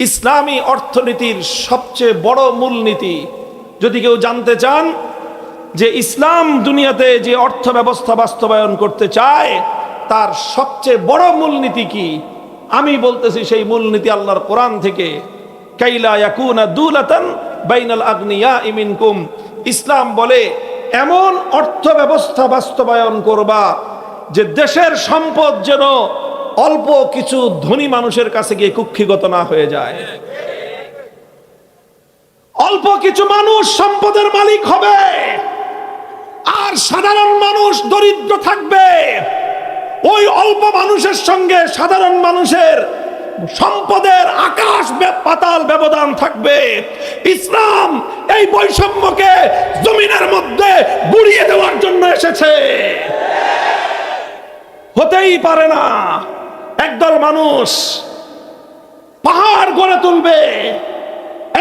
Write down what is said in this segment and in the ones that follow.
ইসলামী অর্থনীতির সবচেয়ে বড় মূলনীতি যদি কেউ জানতে চান যে ইসলাম দুনিয়াতে যে অর্থ ব্যবস্থা বাস্তবায়ন করতে চায় তার সবচেয়ে বড় মূলনীতি কি, আমি বলতেছি সেই মূলনীতি আল্লাহর কোরআন থেকে। কাইলা ইয়াকুনা দুলাতান বাইনাল আগনিয়া মিনকুম, ইসলাম বলে এমন অর্থ ব্যবস্থা বাস্তবায়ন করবা যে দেশের সম্পদ যেন অল্প কিছু ধনী মানুষের কাছে গিয়ে কুক্ষিগত না হয়ে যায়। অল্প কিছু মানুষ সম্পদের মালিক হবে আর সাধারণ মানুষ দরিদ্র থাকবে। ওই অল্প মানুষের সঙ্গে সাধারণ মানুষের সম্পদের আকাশ পাতাল ব্যবধান থাকবে। ইসলাম এই বৈষম্যকে জমিনের মধ্যে গুড়িয়ে দেওয়ার জন্য এসেছে। হতেই পারে না একদল মানুষ পাহাড় গড়ে তুলবে,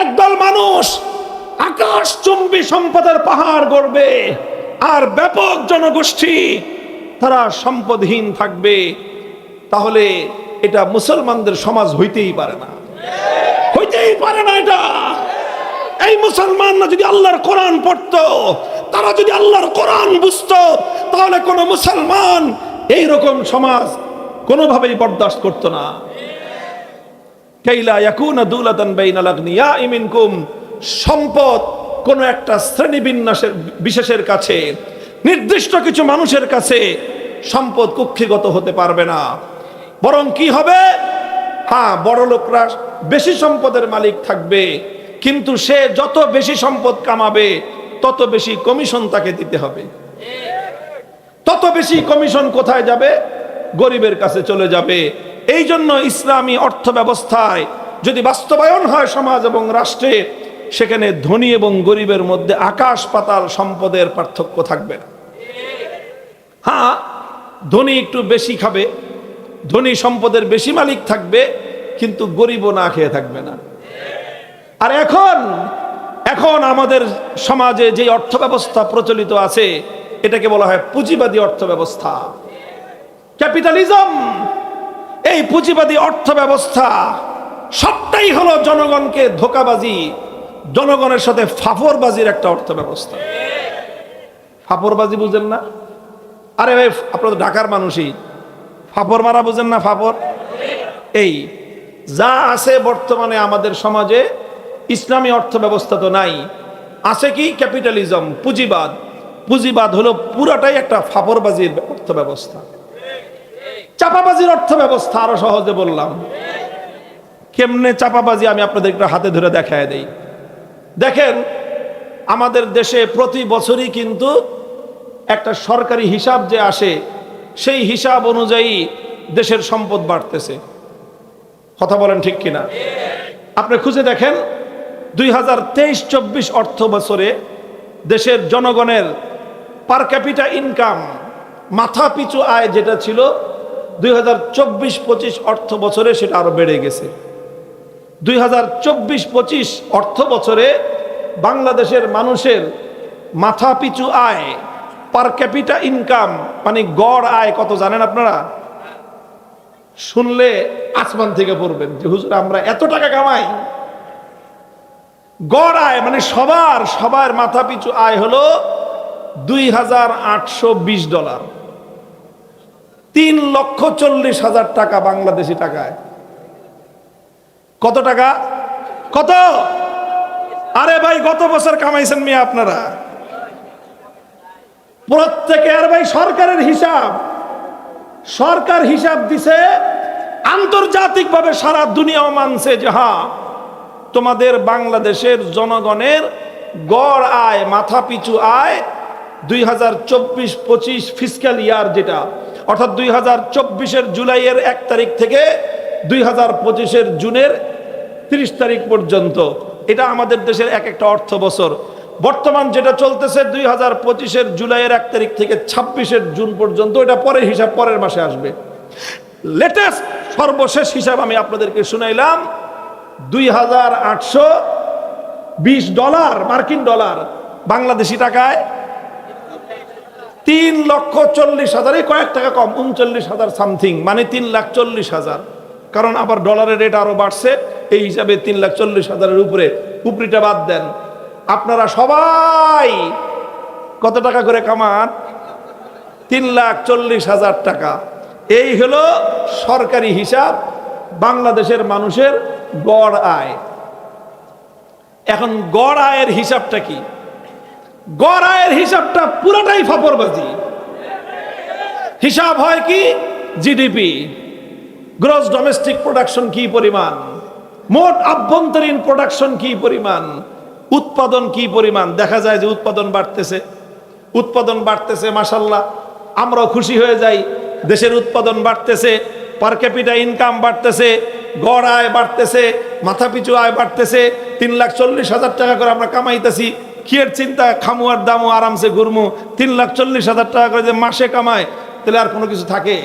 একদল মানুষ আকাশচুম্বী সম্পদের পাহাড় গড়বে, আর ব্যাপক জনগোষ্ঠী তারা সম্পদহীন থাকবে। তাহলে এটা মুসলমানদের সমাজ হইতেই পারে না, হইতেই পারে না। এটা এই মুসলমানরা যদি আল্লাহর কোরআন পড়তো, তারা যদি আল্লাহর কোরআন বুঝতো, তাহলে কোন মুসলমান এইরকম সমাজ কোনোভাবেই বরদাস্ত করতো না। কাইলা ইয়াকুনা দুলাতান বাইনাল আগনিয়া মিনকুম, সম্পদ কোন একটা শ্রেণী বিন্যাসের বিশেষের কাছে, নির্দিষ্ট কিছু মানুষের কাছে সম্পদ কুক্ষিগত হতে পারবে না। বরং কি হবে, হ্যাঁ, বড় লোকরা বেশি সম্পদের মালিক থাকবে, কিন্তু সে যত বেশি সম্পদ কামাবে তত বেশি কমিশন তাকে দিতে হবে। তত বেশি কমিশন কোথায় যাবে? গরিবের কাছে চলে যাবে। এই জন্য ইসলামী অর্থ ব্যবস্থায় যদি বাস্তবায়ন হয় সমাজ এবং রাষ্ট্রে, সেখানে ধনী এবং গরিবের মধ্যে আকাশ পাতাল সম্পদের পার্থক্য থাকবে না। হ্যাঁ, ধনী একটু বেশি খাবে, ধনী সম্পদের বেশি মালিক থাকবে, কিন্তু গরিবও না খেয়ে থাকবে না। আর এখন আমাদের সমাজে যে অর্থ ব্যবস্থা প্রচলিত আছে এটাকে বলা হয় পুঁজিবাদী অর্থ ব্যবস্থা, ক্যাপিটালিজম। এই পুঁজিবাদী অর্থ ব্যবস্থা সবটাই হলো জনগণকে ধোঁকাবাজি, জনগণের সাথে ফাফরবাজির একটা অর্থ ব্যবস্থা। ফাফরবাজি বুঝেন না? আরে ভাই, আপনারা ঢাকার মানুষই, ফাফর মারা বুঝেন না? ফাফর এই যা আছে বর্তমানে আমাদের সমাজে, ইসলামী অর্থ ব্যবস্থা তো নাই, আছে কি? ক্যাপিটালিজম, পুঁজিবাদ। পুঁজিবাদ হলো পুরাটাই একটা ফাফরবাজির অর্থ ব্যবস্থা, চাপাবাজির অর্থ ব্যবস্থা। আরো সহজে বললাম, কেমনে চাপাবাজি আমি আপনাদের একটু হাতে ধরে দেখায় দেই। দেখেন, আমাদের দেশে প্রতি বছরই কিন্তু একটা সরকারি হিসাব যে আসে, সেই হিসাব অনুযায়ী দেশের সম্পদ বাড়তেছে। কথা বলেন ঠিক কিনা? আপনি খুঁজে দেখেন 2023-24 অর্থ বছরে দেশের জনগণের পার ক্যাপিটা ইনকাম, মাথা পিছু আয় যেটা ছিল 2024-25 অর্থ বছরে, সেটা আরো বেড়ে গেছে। 2024-25 অর্থ বছরে বাংলাদেশের মানুষের মাথা পিছু আয়, পার ক্যাপিটা ইনকাম, মানে গড় আয় কত জানেন আপনারা? শুনলে আসমান থেকে পড়বেন যে হুজুর আমরা এত টাকা কামাই। গড় আয় মানে সবার মাথা পিছু আয় হলো $2,820, $3,40,000 টাকা বাংলাদেশি টাকায়। কত টাকা? কত? আরে ভাই, গত বছর কামাইছেন মিয়া আপনারা প্রত্যেকের। ভাই, সরকারের হিসাব, সরকার হিসাব দিছে, আন্তর্জাতিকভাবে সারা দুনিয়াও মানছে যে হ্যাঁ, তোমাদের বাংলাদেশের জনগণের গড় আয়, মাথা পিছু আয় 2024-25 ফিসক্যাল ইয়ার, যেটা অর্থাৎ 2024-এর জুলাইয়ের 1 তারিখ থেকে 2025-এর জুনের 30 তারিখ পর্যন্ত, এটা আমাদের দেশের এক একটা অর্থ বছর। বর্তমান যেটা চলতেছে 2025-এর জুলাইয়ের 1 তারিখ থেকে 26-এর জুন পর্যন্ত, এটা পরের হিসাব, পরের মাসে আসবে। লেটেস্ট সর্বশেষ হিসাব আমি আপনাদেরকে শুনাইলাম, $2,820 মার্কিন ডলার, বাংলাদেশি টাকায় 3,40,000, কয়েক টাকা কম, 39,000 সামথিং, মানে 3,40,000। কারণ আবার ডলারের রেট আরো বাড়ছে, এই হিসাবে 3,40,000-এর উপরে। উপরিটা বাদ দেন, আপনারা সবাই কত টাকা করে কামান? 3,40,000 টাকা। এই হলো সরকারি হিসাব, বাংলাদেশের মানুষের গড় আয়। এখন গড় আয়ের হিসাবটা কি? গড় আয়ের হিসাবটা পুরোটাই ফাপড়বাজি। হিসাব হয় কি? জিডিপি, গ্রস ডোমেস্টিক প্রোডাকশন কি পরিমাণ, মোট আভ্যন্তরীণ প্রোডাকশন কি পরিমাণ, উৎপাদন কি পরিমাণ। দেখা যায় যে উৎপাদন বাড়তেছে, মাশাআল্লাহ, আমরাও খুশি হয়ে যাই। দেশের উৎপাদন বাড়তেছে, পার ক্যাপিটা ইনকাম বাড়তেছে, গড় আয় বাড়তেছে, মাথাপিছু আয় বাড়তেছে। 3,40,000 টাকা করে আমরা কামাইতেছি। কিয়ের চিন্তা, খামুয়ার দামও আরামসে ঘুরমু। 3,40,000 টাকা করে যে মাসে কামায়, তাহলে আর কোনো কিছু থাকে?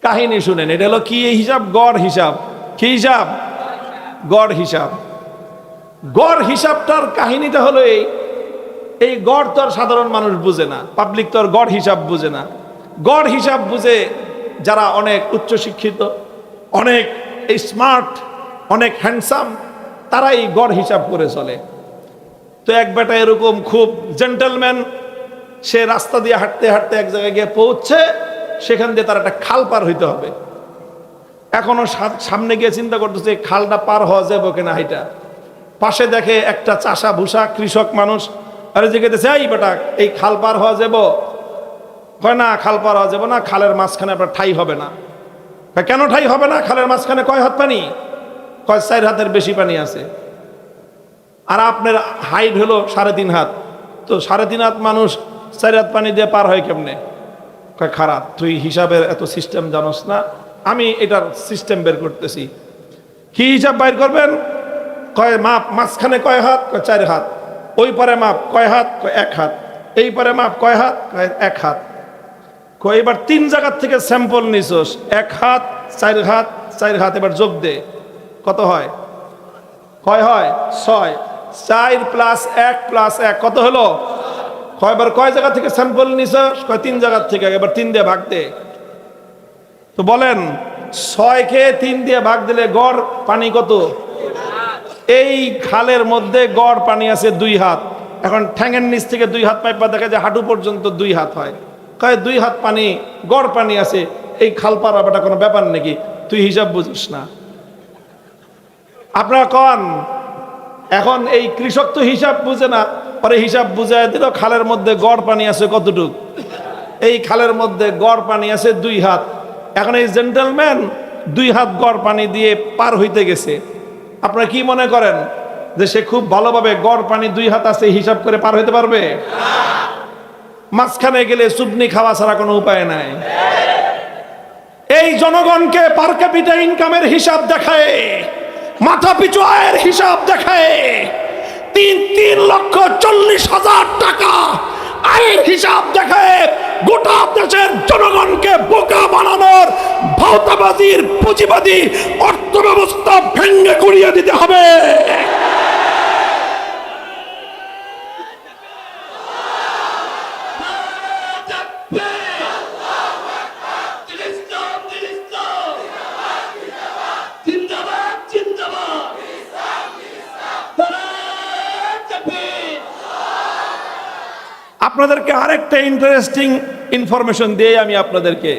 কাহিনী শুনেন, এটা হলো কি হিসাব? গড় হিসাব। কি হিসাব? গড় হিসাব। গড় হিসাবটার কাহিনীটা হলো এই গড় তো আর সাধারণ মানুষ বুঝে না, পাবলিক তো আর গড় হিসাব বুঝে না। গড় হিসাব বুঝে যারা অনেক উচ্চশিক্ষিত, অনেক স্মার্ট, অনেক হ্যান্ডসাম, তারা এই গড় হিসাব করে চলে। তো এক বেটা এরকম খুব জেন্টলম্যান, সে রাস্তা দিয়ে হাঁটতে হাঁটতে এক জায়গায় গিয়ে পৌঁছছে, সেখান দিয়ে তার একটা খাল পার হইতে হবে। এখনো সামনে গিয়ে চিন্তা করতেছে খালটা পার হওয়া যাবে কিনা। হাইটা পাশে দেখে একটা চাষা ভুষা কৃষক মানুষ, আরে জিজ্ঞেস, এই বেটা এই খাল পার হওয়া যাব? কয় না, খাল পার হওয়া যাব না, খালের মাঝখানে আপনার ঠাই হবে না। কেন ঠাই হবে না? খালের মাঝখানে কয় হাত পানি? কয় 4 হাতের বেশি পানি আছে। আর আপনার হাইট হলো 3.5 হাত, তো 3.5 হাত মানুষ 4 হাত পানি দিয়ে পার হয় কেমনে? কয় খারাপ, তুই হিসাবের এত সিস্টেম জানোস না, আমি এটার সিস্টেম বের করতেছি। কি হিসাব বাইর করবেন? কয় মাপ, মাঝখানে কয় হাত? কয় 4 হাত। ওই পারে মাপ, কয় হাত? কয় 1 হাত। এই পারে মাপ, কয় হাত? কয় 1 হাত। কয় এবার 3 জায়গার থেকে স্যাম্পল নিছোস, 1 হাত, 4 হাত, 4 হাত, এবার যোগ দে, কত হয়? কয় হয়? 6। 4 + 1 + 1 কত হলো? কয়বার কয় জায়গা থেকে স্যাম্পল নিছোস? কয় 3 জায়গার থেকে। এবার 3 দিয়ে ভাগ দে। তো বলেন 6 কে 3 দিয়ে ভাগ দিলে গড় পানি কত? এই খালের মধ্যে গড় পানি আছে 2 হাত। এখন ঠ্যাঙের নিচ থেকে 2 হাত পাইপা দেখা যায় হাঁটু পর্যন্ত 2 হাত হয়। কয় 2 হাত পানি, গড় পানি আছে, এই খাল পার হবাটা কোনো ব্যাপার নাকি? তুই হিসাব বুঝিস না। আপনারা কন, এখন এই কৃষক তো হিসাব বুঝে না, পরে হিসাব বুঝায় দিল খালের মধ্যে গড় পানি আছে কতটুক? এই খালের মধ্যে গড় পানি আছে 2 হাত। এখন এই জেন্টলম্যান 2 হাত গড় পানি দিয়ে পার হইতে গেছে। আপনারা কি মনে করেন যে সে খুব ভালোভাবে গড় পানি 2 হাত আছে হিসাব করে পার হইতে পারবে? মাঝখানে গেলে চুবনি খাওয়া ছাড়া কোনো উপায় নাই। এই জনগণকে পার ক্যাপিটা ইনকামের হিসাব দেখায়, মাথা পিছু আয়ের হিসাব দেখায়, 3,40,000 টাকা আয়ের হিসাব দেখায় গোটা দেশের জনগণকে বোকা বানানোর ভাওতাবাজির পুঁজিবাদী অর্থ ব্যবস্থা ভেঙে গুড়িয়ে দিতে হবে। আপনাদেরকে আরেকটা ইন্টারেস্টিং ইনফরমেশন দিয়ে আমি আপনাদেরকে,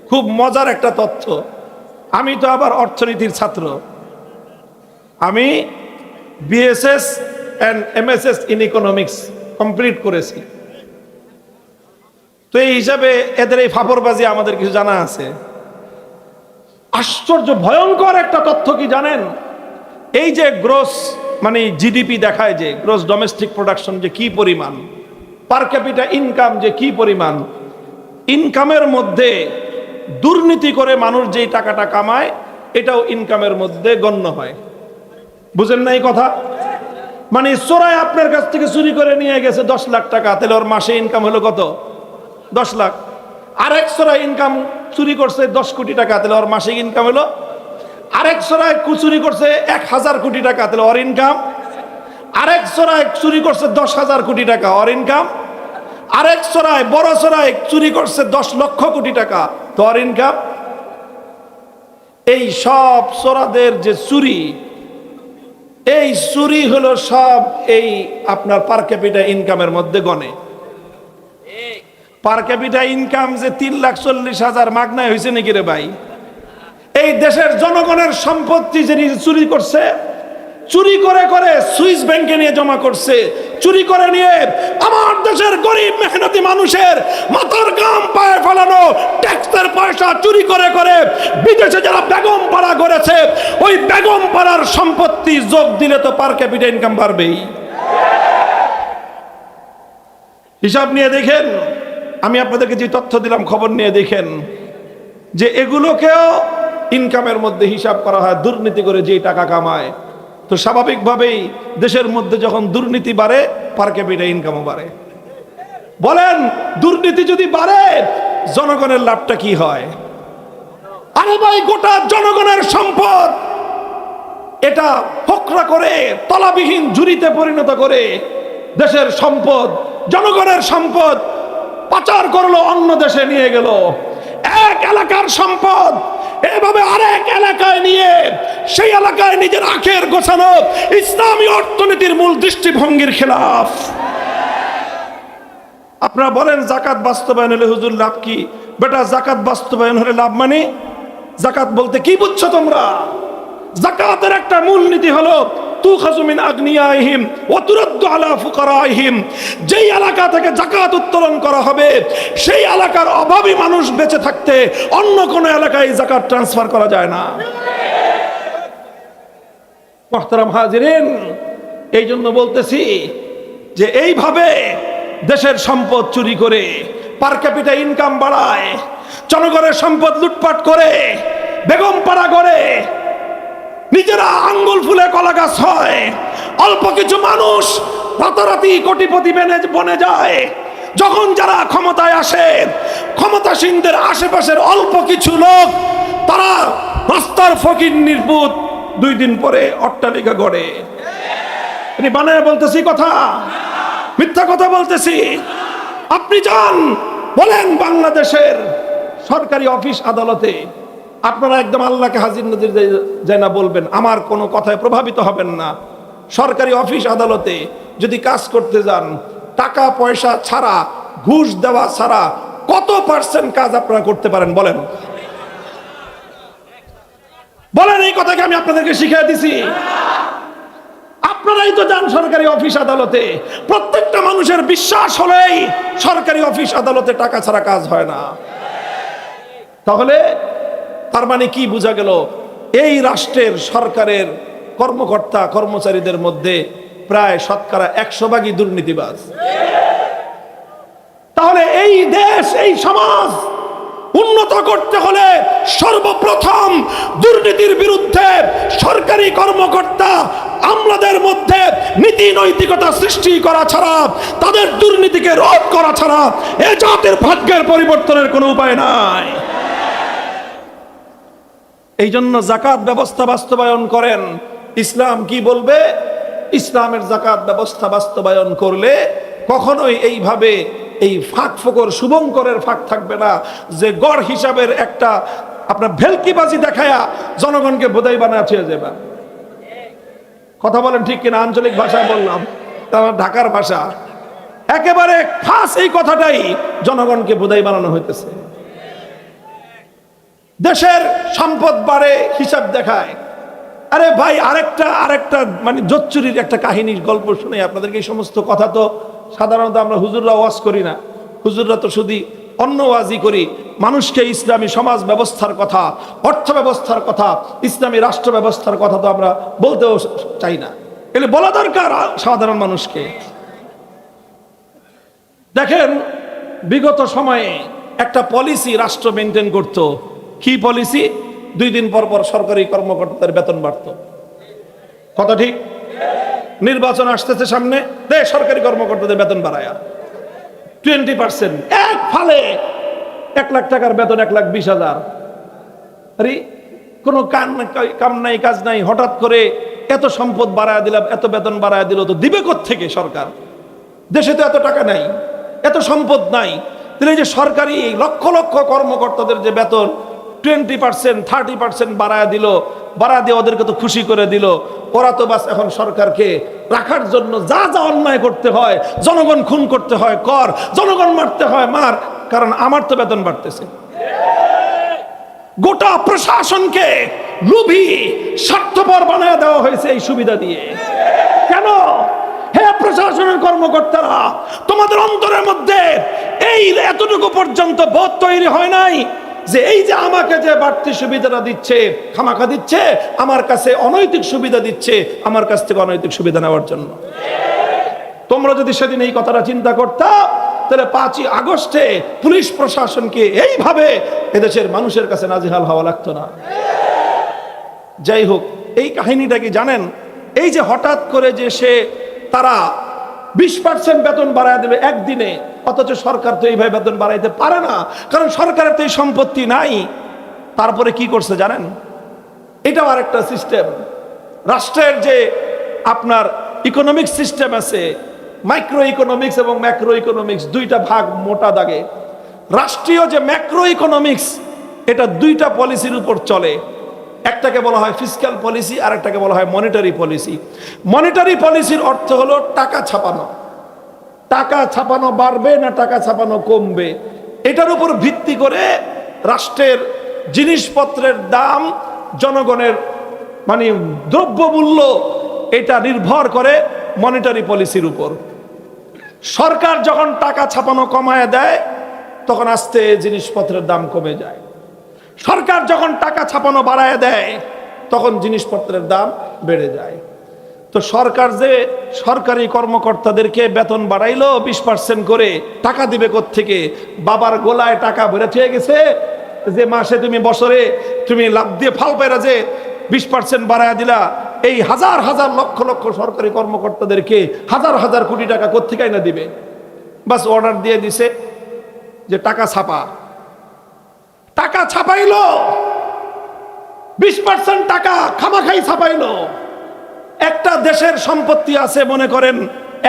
খুব মজার একটা তথ্য। আমি তো আবার অর্থনীতির ছাত্র, আমি BSS and MSS in economics complete করেছি। তো এই হিসাবে এদের এই ফাপড়বাজি আমাদের কিছু জানা আছে। আশ্চর্য ভয়ঙ্কর একটা তথ্য কি জানেন? এই যে গ্রোস মানে জিডিপি দেখায়, যে গ্রোস ডোমেস্টিক প্রোডাকশন যে কি পরিমাণ, পার ক্যাপিটা ইনকাম যে কি পরিমাণ, ইনকামের মধ্যে দুর্নীতি করে মানুষ যেই টাকাটা কামায় এটাও ইনকামের মধ্যে গণ্য হয়। বুঝেন না এই কথা? মানে চোরাই আপনার কাছ থেকে চুরি করে নিয়ে গেছে 10 লাখ টাকা, তাহলে ওর মাসে ইনকাম হলো কত? 10 লাখ। আরেক চোরাই ইনকাম চুরি করছে 10 কোটি টাকা, তাহলে ওর মাসিক ইনকাম হলো। আরেক চোরাই চুরি করছে 1000 কোটি টাকা, তাহলে ওর ইনকাম। আরেক চোরাই চুরি করছে 10,000 কোটি টাকা, ওর ইনকাম। আরেক চোরাই বড় চোরাই চুরি করছে 10 লক্ষ কোটি টাকা, তো ওর ইনকাম। এই সব চোরাদের যে চুরি, এই চুরি হলো সব এই আপনার পার ক্যাপিটা ইনকামের মধ্যে গণে। পার ক্যাপিটা ইনকাম যে 3,40,000 মাগনায় হয়েছে নাকি রে ভাই? এই দেশের জনগণের সম্পত্তি যে চুরি করছে, চুরি করে করে সুইস ব্যাংকে নিয়ে জমা করছে, চুরি করে নিয়ে আমার দেশের গরিব মেহনতি মানুষের মাথার ঘাম পায়ে ফেলানো ট্যাক্সের পয়সা চুরি করে করে বিদেশে যারা বেগম পাড়া করেছে, ওই বেগম পাড়ার সম্পত্তি যোগ দিলে তো পার ক্যাপিটা ইনকাম বাড়বেই। হিসাব নিয়ে দেখেন, আমি আপনাদেরকে যে তথ্য দিলাম খবর নিয়ে দেখেন যে এগুলোকেও ইনকামের মধ্যে হিসাব করা হয়। দুর্নীতি করে যে টাকা কামায়, তো স্বাভাবিকভাবেই দেশের মধ্যে যখন দুর্নীতি বাড়ে পার ক্যাপিটা ইনকামও বাড়ে। বলেন দুর্নীতি যদি বাড়ে জনগণের লাভটা কি হয়? আরে ভাই, গোটা জনগণের সম্পদ এটা ফোকরা করে তলাবিহীন ঝুড়িতে পরিণত করে দেশের সম্পদ, জনগণের সম্পদ পাচার করলো, অন্য দেশে নিয়ে গেল। এক এলাকার সম্পদ এভাবে আরেক এলাকায় নিয়ে সেই এলাকায় নিজের আখের গোছানো ইসলামী অর্থনীতির মূল দৃষ্টিভঙ্গির খেলাফ। আপনারা বলেন জাকাত বাস্তবায়ন হলে হুজুর লাভ কি? বেটা, জাকাত বাস্তবায়ন হলে লাভ মানে, জাকাত বলতে কি বুঝছো তোমরা? জাকাতের একটা মূল নীতি হলো তুখাযু মিন আগনিয়াইহিম ওয়া তুরাদ্দু আলা ফুকারাইহিম। যেই এলাকা থেকে জাকাত উত্তোলন করা হবে সেই এলাকার অভাবী মানুষ বেঁচে থাকতে অন্য কোন এলাকায় জাকাত ট্রান্সফার করা যায় না। মুহতারাম হাজিরিন, এই জন্য বলতেছি যে এইভাবে দেশের সম্পদ চুরি করে পার ক্যাপিটা ইনকাম বাড়ায়, জনগণের সম্পদ লুটপাট করে, বেগম পাড়া করে নিজেরা আঙ্গুল ফুলে কলা গাছ হয়। অল্প কিছু মানুষ রাতারাতি কোটিপতি বনে যায়। যখন যারা ক্ষমতায় আসে, ক্ষমতাসীনদের আশেপাশের অল্প কিছু লোক তারা রাস্তার ফকির নির্বুত 2 দিন পরে অট্টালিকা গড়ে। বানায় বলতেছি কথা, মিথ্যা কথা বলতেছি? আপনি যান বলেন বাংলাদেশের সরকারি অফিস আদালতে, আপনারা একদম আল্লাহকে হাজির নাজির যায় না বলবেন, আমার কোনো কথায় প্রভাবিত হবেন না। সরকারি অফিস আদালতে যদি কাজ করতে যান, টাকা পয়সা ছাড়া, ঘুষ দেওয়া ছাড়া কত % কাজ আপনারা করতে পারেন বলেন? বলেন, এই কথাকে আমি আপনাদেরকে শিখিয়ে দিছি। আপনারাই তো যান সরকারি অফিস আদালতে, প্রত্যেকটা মানুষের বিশ্বাস হলেই সরকারি অফিস আদালতে টাকা ছাড়া কাজ হয় না। তাহলে তার মানে কি বোঝা গেল? এই রাষ্ট্রের সরকারের কর্মকর্তা কর্মচারীদের মধ্যে প্রায় শতকরা 100% দুর্নীতিবাজ। তাহলে এই দেশ, এই সমাজ উন্নত করতে হলে সর্বপ্রথম দুর্নীতির বিরুদ্ধে সরকারি কর্মকর্তা আমলাদের মধ্যে নীতি নৈতিকতা সৃষ্টি করা ছাড়া, তাদের দুর্নীতিকে রোধ করা ছাড়া এ জাতির ভাগ্যের পরিবর্তনের কোনো উপায় নাই। এই জন্য জাকাত ব্যবস্থা বাস্তবায়ন করেন। ইসলাম কি বলবে? ইসলামের জাকাত ব্যবস্থা বাস্তবায়ন করলে কখনোই এইভাবে এই ফাঁক ফোকর শুভঙ্করের ফাঁক থাকবে না, যে গড় হিসাবের একটা আপনার ভেলকিবাজি দেখায়া জনগণকে বোধাই বানা ছেড়ে যাবে। কথা বলেন ঠিক কিনা? আঞ্চলিক ভাষায় বললাম, তার ঢাকার ভাষা একেবারে খাস। এই কথাটাই জনগণকে বোধাই বানানো হইতেছে। দেশের সম্পদ বাড়ে, হিসাব দেখায়। আরে ভাই, আরেকটা মানে জোচ্চুরির একটা কাহিনীর গল্প শুনে আপনাদেরকে। এই সমস্ত কথা তো সাধারণত আমরা হুজুররা ওয়াজ করি না, হুজুররা তো শুধু অন্য ওয়াজই করি। মানুষকে ইসলামী সমাজ ব্যবস্থার কথা, অর্থ ব্যবস্থার কথা, ইসলামী রাষ্ট্র ব্যবস্থার কথা তো আমরা বলতেও চাই না। এগুলো বলা দরকার সাধারণ মানুষকে। দেখেন, বিগত সময়ে একটা পলিসি রাষ্ট্র মেনটেন করত। কি পলিসি? 2 দিন পর পর সরকারি কর্মকর্তাদের বেতন বাড়ত। কথা ঠিক? নির্বাচন আসতেছে সামনে, সরকারি কর্মকর্তাদের বেতন বাড়ায়া 20%। এক ফালে 1 লাখ টাকার বেতন 1,20,000। আরে কোনো কাম নাই, কাজ নাই, হঠাৎ করে এত সম্পদ বাড়ায় দিলাম, এত বেতন বাড়ায় দিল, তো দিবে কোত্থেকে সরকার? দেশে তো এত টাকা নাই, এত সম্পদ নাই। তাহলে যে সরকারি লক্ষ লক্ষ কর্মকর্তাদের যে বেতন, 20%, 30% বাড়ায় দিল, বাড়া দিয়ে ওদেরকে তো খুশি করে দিল। ওরা তো বাস এখন সরকারকে রাখার জন্য যা যা অন্যায় করতে হয়, জনগণ খুন করতে হয় কর, জনগণ মারতে হয় মার, কারণ আমার তো বেতন বাড়তেছে। গোটা প্রশাসনকে লোভী স্বার্থপর বানায় দেওয়া হয়েছে এই সুবিধা দিয়ে। কেন? হে প্রশাসনের কর্মকর্তারা, তোমাদের অন্তরের মধ্যে এই এতটুকু পর্যন্ত বোধ তৈরি হয় নাই যে এই যে আমাকে যে বাড়তি সুবিধাটা দিচ্ছে, খামাখা দিচ্ছে, আমার কাছে অনৈতিক সুবিধা দিচ্ছে, আমার কাছ থেকে অনৈতিক সুবিধা নেওয়ার জন্য। তোমরা যদি সেদিন এই কথাটা চিন্তা করতা, তাহলে 5ই আগস্টে পুলিশ প্রশাসনকে এইভাবে এদেশের মানুষের কাছে নাজেহাল হওয়া লাগতো না। যাই হোক, এই কাহিনীটা কি জানেন? এই যে হঠাৎ করে যে তারা 20% বেতন বাড়ায় দেবে একদিনে, অথচ সরকার তো এইভাবে বেতন বাড়াইতে পারে না, কারণ সরকারের তো এই সম্পত্তি নাই। তারপরে কি করছে জানেন? এটাও আরেকটা সিস্টেম। রাষ্ট্রের যে আপনার ইকোনমিক সিস্টেম আছে, মাইক্রো ইকোনমিক্স এবং ম্যাক্রো ইকোনমিক্স, দুইটা ভাগ মোটা দাগে। রাষ্ট্রীয় যে ম্যাক্রো ইকোনমিক্স, এটা দুইটা পলিসির উপর চলে। একটাকে বলা হয় ফিসক্যাল পলিসি, আর একটাকে বলা হয় মনিটারি পলিসি। মনিটারি পলিসির অর্থ হলো টাকা ছাপানো। টাকা ছাপানো বাড়বে না টাকা ছাপানো কমবে, এটার উপর ভিত্তি করে রাষ্ট্রের জিনিসপত্রের দাম, জনগণের মানে দ্রব্যমূল্য, এটা নির্ভর করে মনিটারি পলিসির উপর। সরকার যখন টাকা ছাপানো কমায় দেয়, তখন আস্তে জিনিসপত্রের দাম কমে যায়। সরকার যখন টাকা ছাপানো বাড়ায় দেয়, তখন জিনিসপত্রের দাম বেড়ে যায়। তো সরকার যে সরকারি কর্মকর্তাদেরকে বেতন বাড়াইলো 20% করে, টাকা দিবে কোত্থেকে? বাবার গোলায় টাকা ভরে থুয়ে গেছে যে মাসে তুমি, বছরে তুমি লাভ দিয়ে ফাল পাইরা যে 20% বাড়ায় দিলা। এই হাজার হাজার লক্ষ লক্ষ সরকারি কর্মকর্তাদেরকে হাজার হাজার কোটি টাকা কোত্থেকে না দিবে? বাস অর্ডার দিয়ে দিছে যে টাকা ছাপা। টাকা ছাপাইলো, 20% টাকা খামাখাই ছাপাইলো। একটা দেশের সম্পত্তি আছে মনে করেন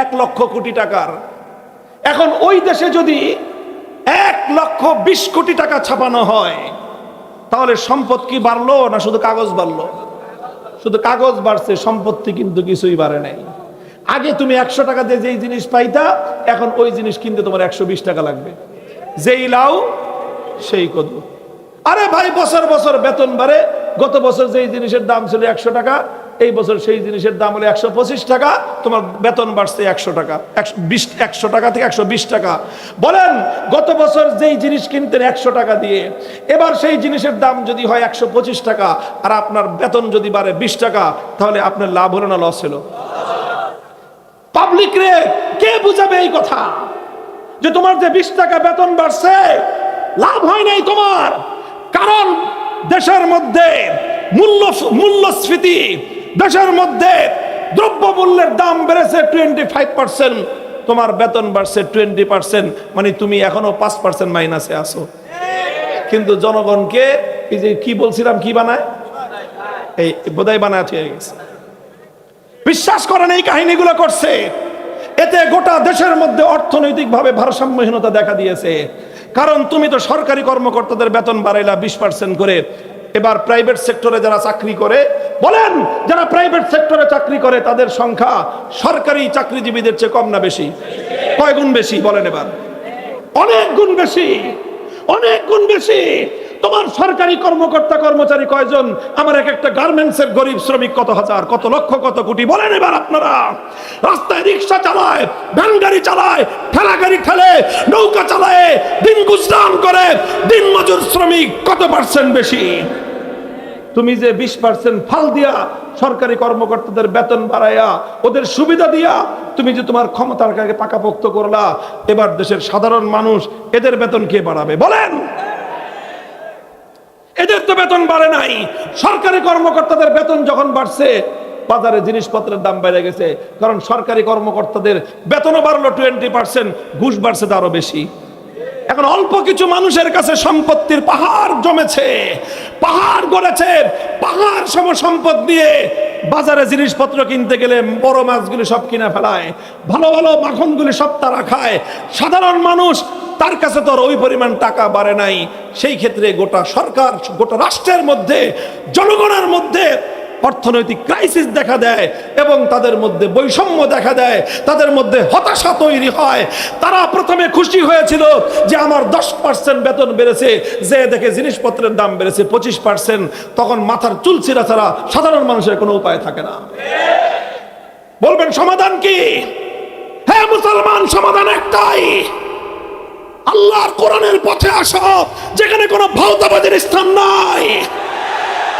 1 লক্ষ কোটি টাকার। এখন ওই দেশে যদি 1,20,00,000 কোটি টাকা ছাপানো হয়, তাহলে সম্পদ কি বাড়লো না শুধু কাগজ বাড়লো? শুধু কাগজ বাড়ছে, সম্পত্তি কিন্তু কিছুই বাড়ে নাই। আগে তুমি 100 টাকা দিয়ে যেই জিনিস পাইতা, এখন ওই জিনিস কিনতে তোমার 120 টাকা লাগবে। যেই লাও সেই কদু। আরে ভাই, বছর বছর বেতন বাড়ে। গত বছর যেই জিনিসের দাম ছিল 100 টাকা, এই বছর সেই জিনিসের দাম হলো 125 টাকা, তোমার বেতন বাড়ছে 100 টাকা, 100 টাকা থেকে 120 টাকা। বলেন, গত বছর যেই জিনিস কিনতেন 100 টাকা দিয়ে, এবার সেই জিনিসের দাম যদি হয় 125 টাকা, আর আপনার বেতন যদি বাড়ে 20 টাকা, তাহলে আপনার লাভ হলো না লস হলো? পাবলিক রে কে বুঝাবে এই কথা যে তোমার যে 20 টাকা বেতন বাড়ছে, লাভ হয় নাই তোমার? কারণ দেশের মধ্যে মূল্যস্ফীতি, দেশের মধ্যে দ্রব্যমূল্যের দাম বেড়েছে 25%, তোমার বেতন বাড়ছে 20%, মানে তুমি এখনো 5% মাইনাসে আছো। কিন্তু জনগণকে এই যে কি বলছিলাম, কি বানায়, এই বোধহয় বানায় হয়ে গেছে। বিশ্বাস করেন, এই কাহিনীগুলো করছে। এতে গোটা দেশের মধ্যে অর্থনৈতিকভাবে ভারসাম্যহীনতা দেখা দিয়েছে। কারণ তুমি তো সরকারি কর্মকর্তাদের বেতন বাড়াইলা 20% করে, এবার প্রাইভেট সেক্টরে যারা চাকরি করে, বলেন যারা প্রাইভেট সেক্টরে চাকরি করে তাদের সংখ্যা সরকারি চাকরিজীবীদের চেয়ে কম না বেশি? কয় গুণ বেশি বলেন এবার? অনেক গুণ বেশি, অনেক গুণ বেশি। তোমার সরকারি কর্মকর্তা কর্মচারী কয়জন? আমার একটা গার্মেন্টসের গরিব শ্রমিক কত হাজার, কত লক্ষ, কত কোটি। বলেন এবার আপনারা। রাস্তায় রিক্সা চালায়, ভ্যান গাড়ি চালায়, ঠেলা গাড়ি ঠেলে, নৌকা চালায়, দিন গুজরান করে দিন মজুর শ্রমিক কত পার্সেন্ট বেশি? তুমি যে 20% ফাল দিয়া সরকারি কর্মকর্তাদের বেতন বাড়াইয়া, ওদের সুবিধা দিয়া তুমি যে তোমার ক্ষমতার কাছে পাকাপোক্ত করলা, এবার দেশের সাধারণ মানুষ এদের বেতন কে বাড়াবে বলেন? এদের তো বেতন বাড়ে নাই। সরকারি কর্মকর্তাদের বেতন যখন বাড়ছে, বাজারে জিনিসপত্রের দাম বেড়ে গেছে, কারণ সরকারি কর্মকর্তাদের বেতনও বাড়লো 20%, ঘুষ বাড়ছে তো আরো বেশি। এখন অল্প কিছু মানুষের কাছে সম্পত্তির পাহাড় জমেছে, পাহাড় গড়েছে, পাহাড় সম সম্পদ দিয়ে বাজারে জিনিসপত্র কিনতে গেলে বড় মাছগুলি সব কিনে ফেলায়, ভালো ভালো মাখনগুলি সব তারা খায়। সাধারণ মানুষ তার কাছে তো আর ওই পরিমাণ টাকা বাড়ে নাই। সেই ক্ষেত্রে গোটা সরকার, গোটা রাষ্ট্রের মধ্যে, জনগণের মধ্যে অর্থনৈতিক ক্রাইসিস দেখা দেয় এবং তাদের মধ্যে বৈষম্য দেখা দেয়, তাদের মধ্যে হতাশা তৈরি হয়। তারা প্রথমে খুশি হয়েছিল যে আমার 10% বেতন বেড়েছে, যে দেখে জিনিসপত্রের দাম বেড়েছে 25%, তখন মাথার চুল ছিঁড়া ছাড়া সাধারণ মানুষের কোনো উপায় থাকে না। বলবেন সমাধান কি? হ্যাঁ মুসলমান, সমাধান একটাই, আল্লাহর কোরআনের পথে আসো, যেখানে কোনো ভৌতবাদের স্থান নাই।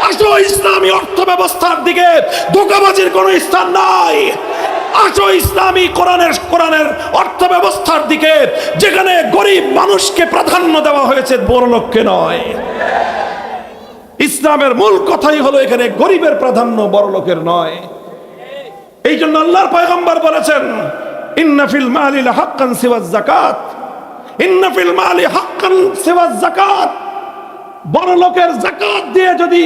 আসো ইসলামী অর্থ ব্যবস্থার দিকে, ধোঁকাবাজির কোনো স্থান নাই। আসো ইসলামী কোরআনের অর্থ ব্যবস্থার দিকে, যেখানে গরিব মানুষকে প্রাধান্য দেওয়া হয়েছে, বড় লোককে নয়। ইসলামের মূল কথাই হলো এখানে গরিবের প্রাধান্য, বড় লোকের নয়। এই জন্য আল্লাহর পয়গম্বর বলেছেন, ইন্না ফিল মালি লাহাক্কান সিওয়াজ যাকাত, ইন্না ফিল মালি হাক্কান সিওয়াজ যাকাত। বড় লোকের যাকাত দিয়ে যদি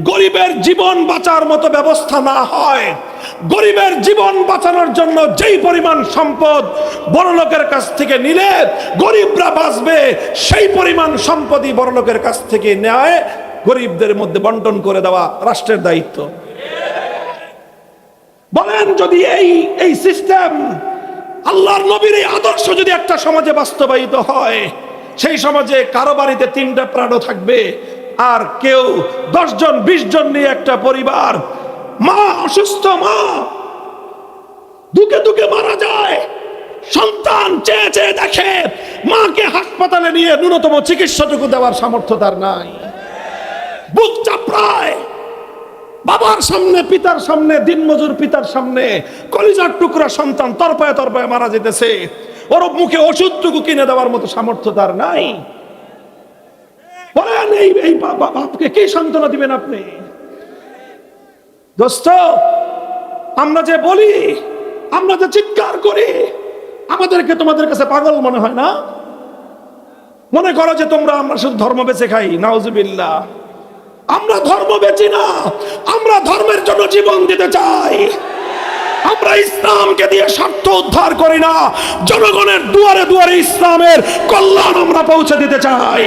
গরিবের জীবন বাঁচার মতো ব্যবস্থা না হয়, গরিবের জীবন বাঁচানোর জন্য যেই পরিমাণ সম্পদ বড় লোকের কাছ থেকে নিলে গরিবরা বাঁচবে, সেই পরিমাণ সম্পদই বড় লোকের কাছ থেকে নেয় গরিবদের মধ্যে বন্টন করে দেওয়া রাষ্ট্রের দায়িত্ব। বলেন, যদি এই সিস্টেম, আল্লাহর নবীর এই আদর্শ যদি একটা সমাজে বাস্তবায়িত হয়, সেই সমাজে কারো বাড়িতে 3টা প্রাণও থাকবে, আর কেউ 10 জন 20 জন নিয়ে একটা পরিবার, মা অসুস্থ, মা দুকে দুকে মারা যায়, সন্তান চেয়ে চেয়ে দেখে, মাকে হাসপাতালে নিয়ে ন্যূনতম চিকিৎসাটুকু দেওয়ার সামর্থ্য তার নাই, বুক চাপড়ায় বাবার সামনে, পিতার সামনে, দিনমজুর পিতার সামনে কলিজার টুকরা সন্তান তরপায় তরপায় মারা যেতেছে, ওর মুখে ওষুধটুকু কিনে দেওয়ার মতো সামর্থ্য তার নাই। বলেন, এই বাপকে কি সান্ত্বনা দিবেন আপনি? দোস্ত, আমরা যে বলি, আমরা যে চিৎকার করি, আমাদেরকে তোমাদের কাছে পাগল মনে হয় না? মনে করো যে আমরা শুধু ধর্ম বেঁচে খাই। নাউজুবিল্লাহ, আমরা ধর্ম বেচি না, আমরা ধর্মের জন্য জীবন দিতে চাই। আমরা ইসলামকে দিয়ে স্বার্থ উদ্ধার করি না, জনগণের দুয়ারে দুয়ারে ইসলামের কল্যাণ আমরা পৌঁছে দিতে চাই।